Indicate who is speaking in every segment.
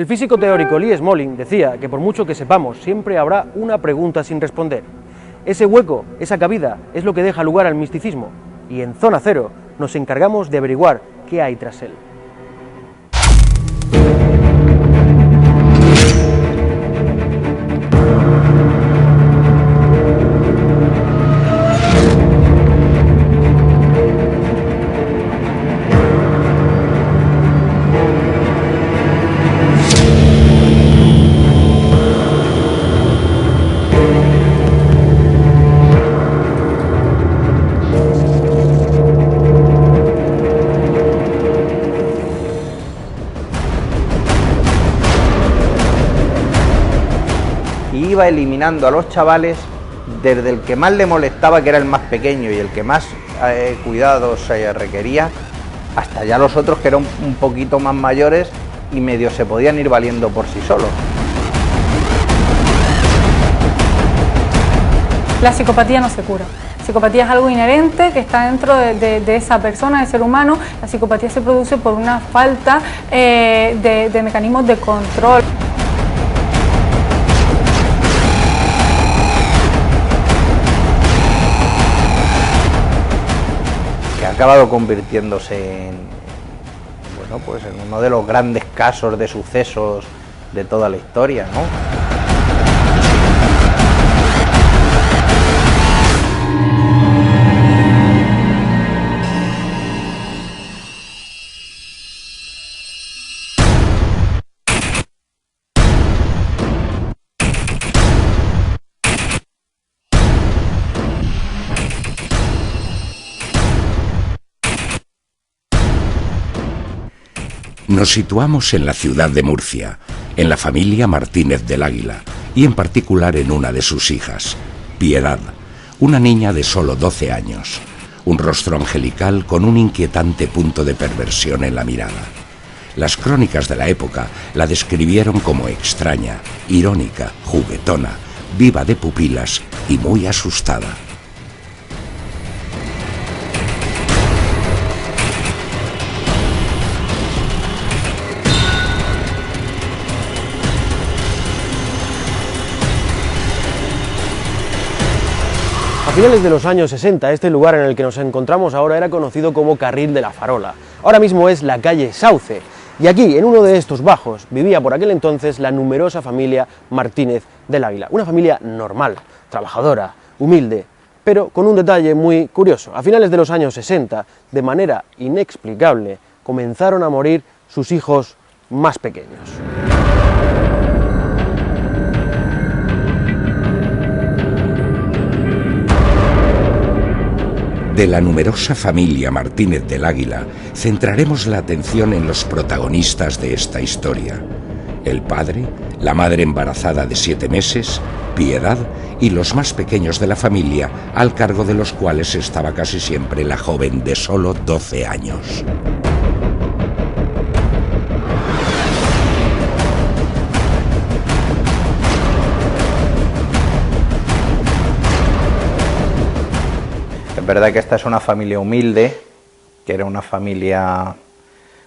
Speaker 1: El físico teórico Lee Smolin decía que por mucho que sepamos, siempre habrá una pregunta sin responder. Ese hueco, esa cabida, es lo que deja lugar al misticismo, y en Zona Cero nos encargamos de averiguar qué hay tras él.
Speaker 2: Iba eliminando a los chavales desde el que más le molestaba, que era el más pequeño y el que más cuidados requería, hasta ya los otros que eran un poquito más mayores y medio se podían ir valiendo por sí solos.
Speaker 3: La psicopatía no se cura. La psicopatía es algo inherente que está dentro de esa persona, de ser humano. La psicopatía se produce por una falta de mecanismos de control.
Speaker 2: Ha acabado convirtiéndose en, bueno, pues en uno de los grandes casos de sucesos de toda la historia, ¿no?
Speaker 4: Nos situamos en la ciudad de Murcia, en la familia Martínez del Águila, y en particular en una de sus hijas, Piedad, una niña de solo 12 años, un rostro angelical con un inquietante punto de perversión en la mirada. Las crónicas de la época la describieron como extraña, irónica, juguetona, viva de pupilas y muy asustada.
Speaker 1: A finales de los años 60, este lugar en el que nos encontramos ahora era conocido como Carril de la Farola. Ahora mismo es la calle Sauce, y aquí, en uno de estos bajos, vivía por aquel entonces la numerosa familia Martínez del Águila. Una familia normal, trabajadora, humilde, pero con un detalle muy curioso. A finales de los años 60, de manera inexplicable, comenzaron a morir sus hijos más pequeños.
Speaker 4: De la numerosa familia Martínez del Águila, centraremos la atención en los protagonistas de esta historia. El padre, la madre embarazada de 7 meses, Piedad y los más pequeños de la familia, al cargo de los cuales estaba casi siempre la joven de solo 12 años.
Speaker 2: Es verdad que esta es una familia humilde, que era una familia,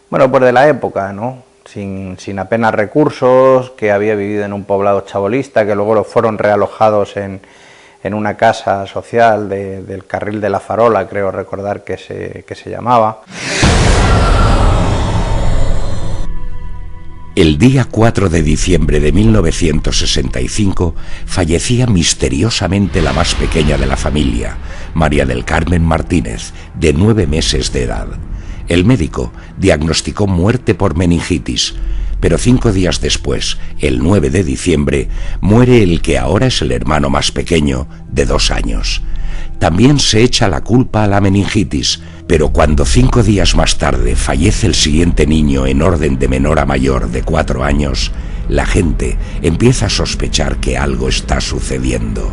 Speaker 2: bueno, pues de la época, ¿no? Sin apenas recursos, que había vivido en un poblado chabolista, que luego fueron realojados en una casa social del Carril de la Farola, creo recordar que se llamaba.
Speaker 4: El día 4 de diciembre de 1965 fallecía misteriosamente la más pequeña de la familia, María del Carmen Martínez, de 9 meses de edad. El médico diagnosticó muerte por meningitis, pero 5 días después, el 9 de diciembre, muere el que ahora es el hermano más pequeño, de 2 años. También se echa la culpa a la meningitis, pero cuando 5 días más tarde fallece el siguiente niño en orden de menor a mayor de 4 años, la gente empieza a sospechar que algo está sucediendo.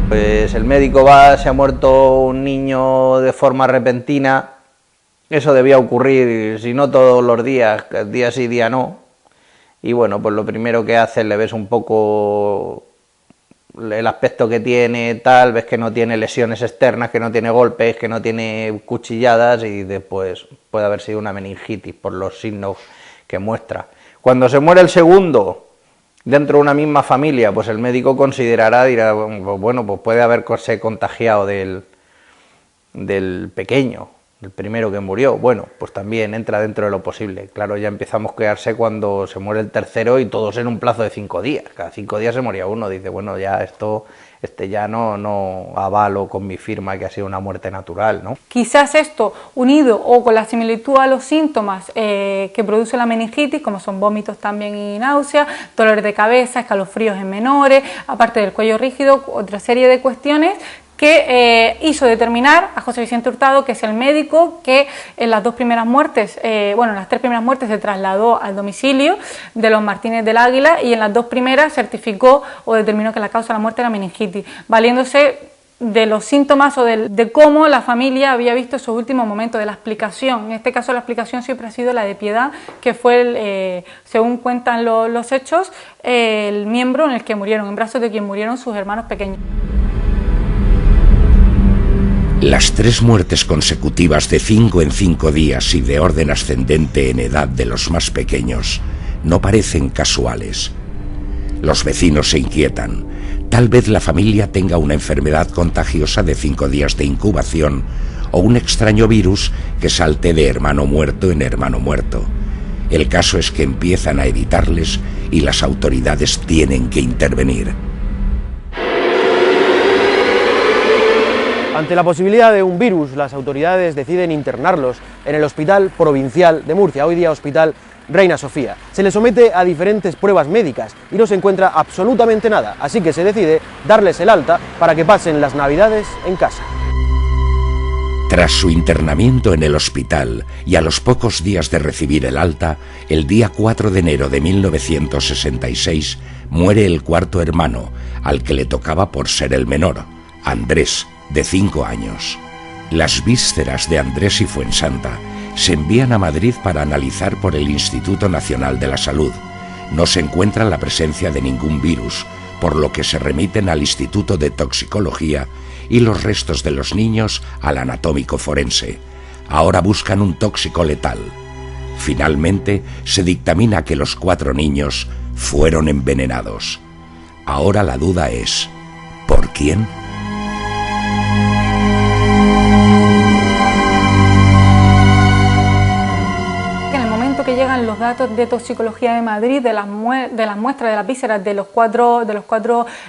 Speaker 2: Pues el médico va, se ha muerto un niño de forma repentina, eso debía ocurrir, si no todos los días, día sí, día no, y bueno, pues lo primero que hace, le ves un poco el aspecto que tiene, tal, ves que no tiene lesiones externas, que no tiene golpes, que no tiene cuchilladas y después puede haber sido una meningitis por los signos que muestra. Cuando se muere el segundo dentro de una misma familia, pues el médico considerará, dirá, bueno, pues puede haberse contagiado del pequeño, el primero que murió. Bueno, pues también entra dentro de lo posible. Claro, ya empieza a mosquearse cuando se muere el tercero y todos en un plazo de 5 días. Cada 5 días se moría uno. Dice, bueno, ya esto, ya no avalo con mi firma que ha sido una muerte natural, ¿no?
Speaker 3: Quizás esto, unido o con la similitud a los síntomas que produce la meningitis, como son vómitos también y náuseas, dolores de cabeza, escalofríos en menores, aparte del cuello rígido, otra serie de cuestiones que hizo determinar a José Vicente Hurtado, que es el médico que en las 2 primeras muertes, en las 3 primeras muertes se trasladó al domicilio de los Martínez del Águila y en las 2 primeras certificó o determinó que la causa de la muerte era meningitis, valiéndose de los síntomas o de cómo la familia había visto esos últimos momentos, de la explicación. En este caso la explicación siempre ha sido la de Piedad, que fue, según cuentan los hechos, el miembro en el que murieron, en brazos de quien murieron sus hermanos pequeños.
Speaker 4: Las 3 muertes consecutivas de 5 en 5 días y de orden ascendente en edad de los más pequeños no parecen casuales. Los vecinos se inquietan. Tal vez la familia tenga una enfermedad contagiosa de 5 días de incubación o un extraño virus que salte de hermano muerto en hermano muerto. El caso es que empiezan a evitarles y las autoridades tienen que intervenir.
Speaker 1: Ante la posibilidad de un virus, las autoridades deciden internarlos en el Hospital Provincial de Murcia, hoy día Hospital Reina Sofía. Se les somete a diferentes pruebas médicas y no se encuentra absolutamente nada, así que se decide darles el alta para que pasen las Navidades en casa.
Speaker 4: Tras su internamiento en el hospital y a los pocos días de recibir el alta, el día 4 de enero de 1966 muere el 4.º hermano, al que le tocaba por ser el menor, Andrés, de 5 años. Las vísceras de Andrés y Fuensanta se envían a Madrid para analizar por el Instituto Nacional de la Salud. No se encuentra la presencia de ningún virus, por lo que se remiten al Instituto de Toxicología y los restos de los niños al anatómico forense. Ahora buscan un tóxico letal. Finalmente, se dictamina que los 4 niños fueron envenenados. Ahora la duda es, ¿por quién?
Speaker 3: Que llegan los datos de toxicología de Madrid de las muestras de las vísceras de los cuatro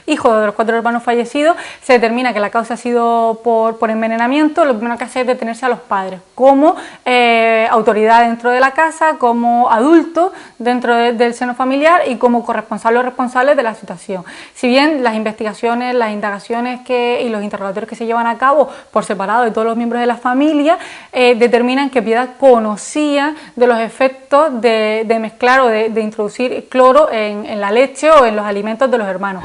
Speaker 3: hijos de los 4 hermanos fallecidos, se determina que la causa ha sido por envenenamiento. Lo primero que hace es detenerse a los padres como autoridad dentro de la casa, como adulto dentro del seno familiar y como corresponsable o responsables de la situación. Si bien las investigaciones, las indagaciones y los interrogatorios que se llevan a cabo por separado de todos los miembros de la familia determinan que Piedad conocía de los efectos de mezclar o de introducir cloro en la leche o en los alimentos de los hermanos.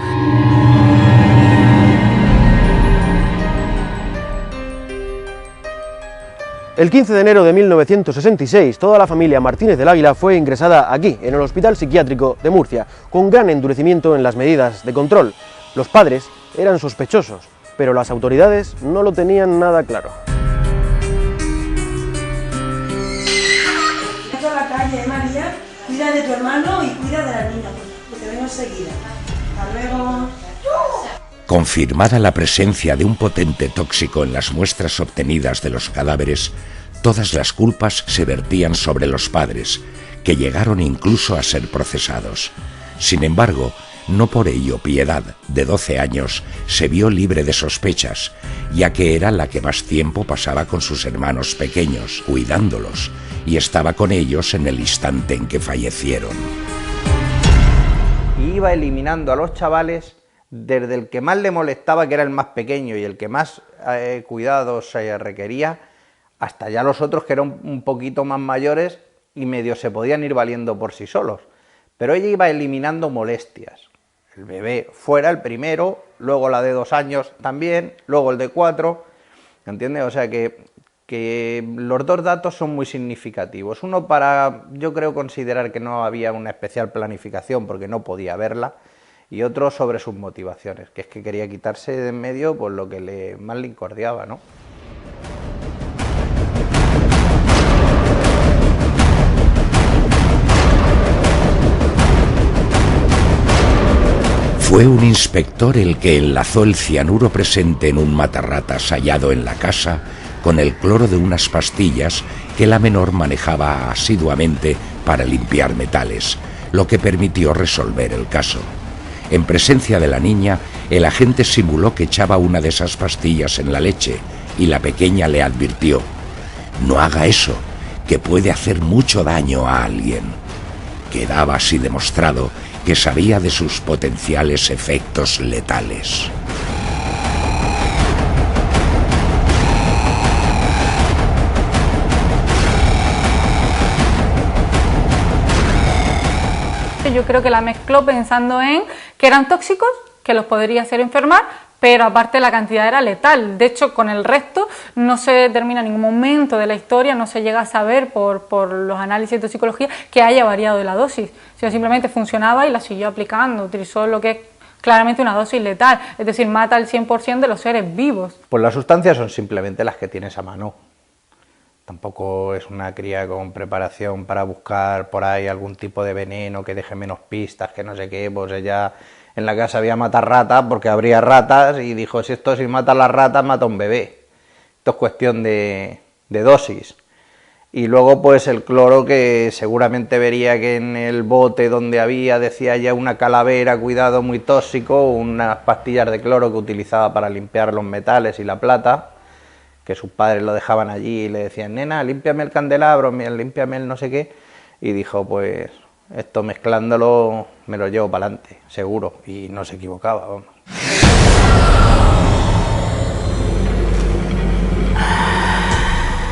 Speaker 1: El 15 de enero de 1966, toda la familia Martínez del Águila fue ingresada aquí, en el Hospital Psiquiátrico de Murcia, con gran endurecimiento en las medidas de control. Los padres eran sospechosos, pero las autoridades no lo tenían nada claro.
Speaker 5: A la calle, María, cuida de tu hermano y cuida de la niña, que te vengo enseguida. Hasta luego.
Speaker 4: Confirmada la presencia de un potente tóxico en las muestras obtenidas de los cadáveres, todas las culpas se vertían sobre los padres, que llegaron incluso a ser procesados. Sin embargo, no por ello Piedad, de 12 años, se vio libre de sospechas, ya que era la que más tiempo pasaba con sus hermanos pequeños, cuidándolos, y estaba con ellos en el instante en que fallecieron.
Speaker 2: Y iba eliminando a los chavales desde el que más le molestaba, que era el más pequeño y el que más cuidados requería, hasta ya los otros que eran un poquito más mayores y medio se podían ir valiendo por sí solos. Pero ella iba eliminando molestias. El bebé fuera el primero, luego la de 2 años también, luego el de 4, ¿entiendes? O sea que los 2 datos son muy significativos. Uno para, yo creo, considerar que no había una especial planificación porque no podía verla, y otro sobre sus motivaciones, que es que quería quitarse de en medio pues lo que más le incordiaba, ¿no?
Speaker 4: Fue un inspector el que enlazó el cianuro presente en un matarratas hallado en la casa con el cloro de unas pastillas que la menor manejaba asiduamente para limpiar metales, lo que permitió resolver el caso. En presencia de la niña, el agente simuló que echaba una de esas pastillas en la leche y la pequeña le advirtió: «No haga eso, que puede hacer mucho daño a alguien». Quedaba así demostrado que sabía de sus potenciales efectos letales.
Speaker 3: Yo creo que la mezcló pensando en que eran tóxicos, que los podría hacer enfermar, pero aparte la cantidad era letal. De hecho, con el resto no se determina en ningún momento de la historia, no se llega a saber por los análisis de toxicología que haya variado de la dosis, sino simplemente funcionaba y la siguió aplicando, utilizó lo que es claramente una dosis letal, es decir, mata al 100% de los seres vivos.
Speaker 2: Pues las sustancias son simplemente las que tienes a mano. Tampoco es una cría con preparación para buscar por ahí algún tipo de veneno que deje menos pistas, que no sé qué. Pues ella en la casa había matar ratas porque habría ratas y dijo: si mata a las ratas, mata a un bebé. Esto es cuestión de dosis. Y luego pues el cloro, que seguramente vería que en el bote donde había, decía ya una calavera, cuidado, muy tóxico, unas pastillas de cloro que utilizaba para limpiar los metales y la plata, que sus padres lo dejaban allí y le decían: nena, límpiame el candelabro, límpiame el no sé qué, y dijo: pues esto mezclándolo me lo llevo para adelante, seguro, y no se equivocaba, vamos.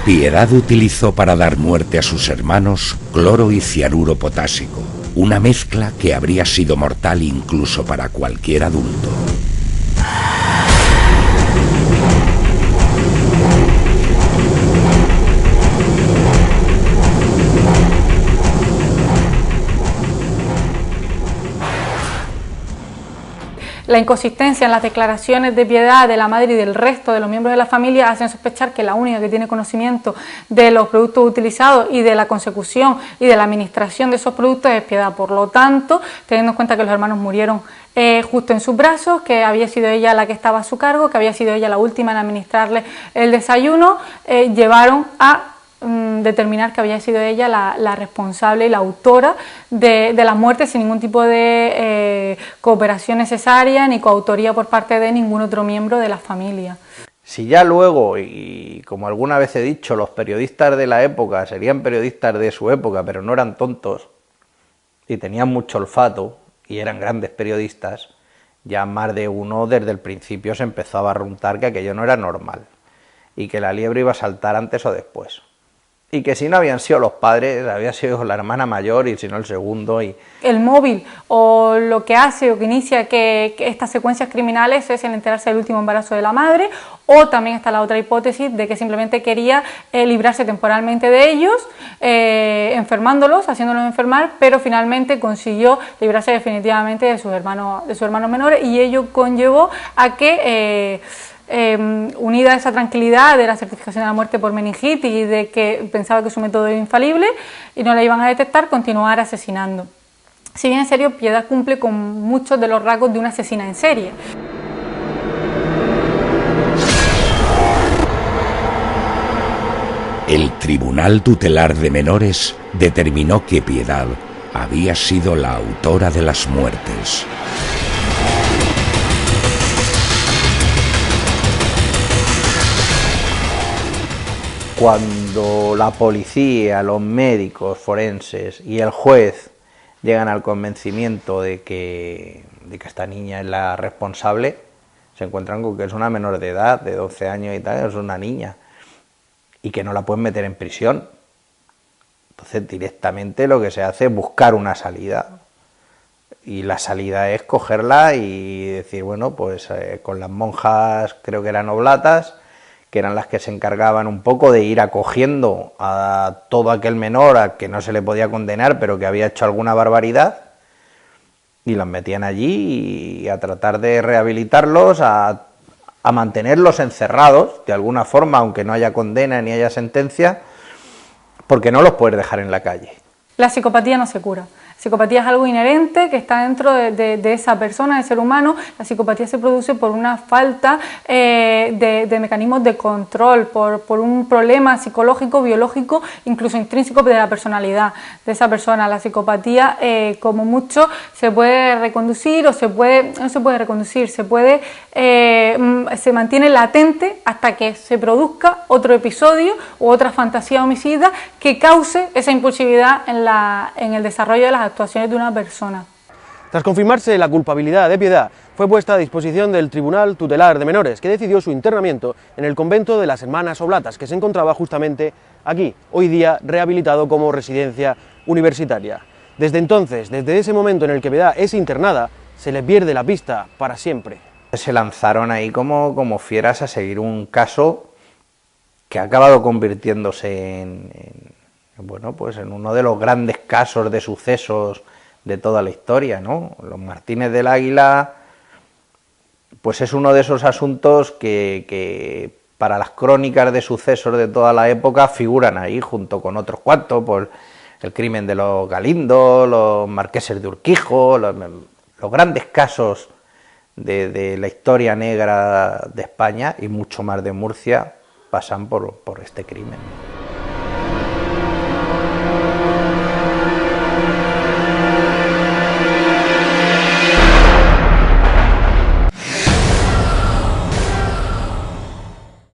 Speaker 4: Piedad utilizó para dar muerte a sus hermanos cloro y cianuro potásico, una mezcla que habría sido mortal incluso para cualquier adulto.
Speaker 3: La inconsistencia en las declaraciones de Piedad, de la madre y del resto de los miembros de la familia hacen sospechar que la única que tiene conocimiento de los productos utilizados y de la consecución y de la administración de esos productos es Piedad. Por lo tanto, teniendo en cuenta que los hermanos murieron justo en sus brazos, que había sido ella la que estaba a su cargo, que había sido ella la última en administrarle el desayuno, llevaron a determinar que había sido ella la responsable y la autora de la muerte, sin ningún tipo de cooperación necesaria ni coautoría por parte de ningún otro miembro de la familia.
Speaker 2: Si ya luego, y como alguna vez he dicho, los periodistas de la época serían periodistas de su época, pero no eran tontos y tenían mucho olfato y eran grandes periodistas, ya más de uno desde el principio se empezó a barruntar que aquello no era normal y que la liebre iba a saltar antes o después. Y que si no habían sido los padres, había sido la hermana mayor y si no el segundo.
Speaker 3: El móvil o lo que hace o que inicia que estas secuencias criminales es el enterarse del último embarazo de la madre, o también está la otra hipótesis de que simplemente quería librarse temporalmente de ellos, enfermándolos, haciéndolos enfermar, pero finalmente consiguió librarse definitivamente de sus hermanos menores, y ello conllevó a que unida a esa tranquilidad de la certificación de la muerte por meningitis y de que pensaba que su método era infalible y no la iban a detectar, continuar asesinando. Si bien en serio, Piedad cumple con muchos de los rasgos de una asesina en serie.
Speaker 4: El Tribunal Tutelar de Menores determinó que Piedad había sido la autora de las muertes.
Speaker 2: Cuando la policía, los médicos forenses y el juez llegan al convencimiento de que esta niña es la responsable, se encuentran con que es una menor de edad, de 12 años y tal, es una niña, y que no la pueden meter en prisión. Entonces directamente lo que se hace es buscar una salida, y la salida es cogerla y decir, bueno, pues con las monjas, creo que eran oblatas, que eran las que se encargaban un poco de ir acogiendo a todo aquel menor a que no se le podía condenar, pero que había hecho alguna barbaridad, y los metían allí y a tratar de rehabilitarlos, a mantenerlos encerrados de alguna forma, aunque no haya condena ni haya sentencia, porque no los puedes dejar en la calle.
Speaker 3: La psicopatía no se cura. La psicopatía es algo inherente que está dentro de esa persona, del ser humano. La psicopatía se produce por una falta de mecanismos de control, por un problema psicológico, biológico, incluso intrínseco de la personalidad de esa persona. La psicopatía, como mucho, se puede reconducir o no se puede reconducir, se mantiene latente hasta que se produzca otro episodio u otra fantasía homicida que cause esa impulsividad en el desarrollo de las actuaciones de una persona.
Speaker 1: Tras confirmarse la culpabilidad de Piedad, fue puesta a disposición del Tribunal Tutelar de Menores, que decidió su internamiento en el convento de las Hermanas Oblatas, que se encontraba justamente aquí, hoy día rehabilitado como residencia universitaria. Desde entonces, desde ese momento en el que Piedad es internada, se le pierde la pista para siempre.
Speaker 2: Se lanzaron ahí como fieras a seguir un caso que ha acabado convirtiéndose bueno, pues en uno de los grandes casos de sucesos de toda la historia, ¿no? Los Martínez del Águila, pues es uno de esos asuntos que para las crónicas de sucesos de toda la época figuran ahí, junto con otros cuantos, pues el crimen de los Galindo, los marqueses de Urquijo, los grandes casos de la historia negra de España y mucho más de Murcia pasan por este crimen.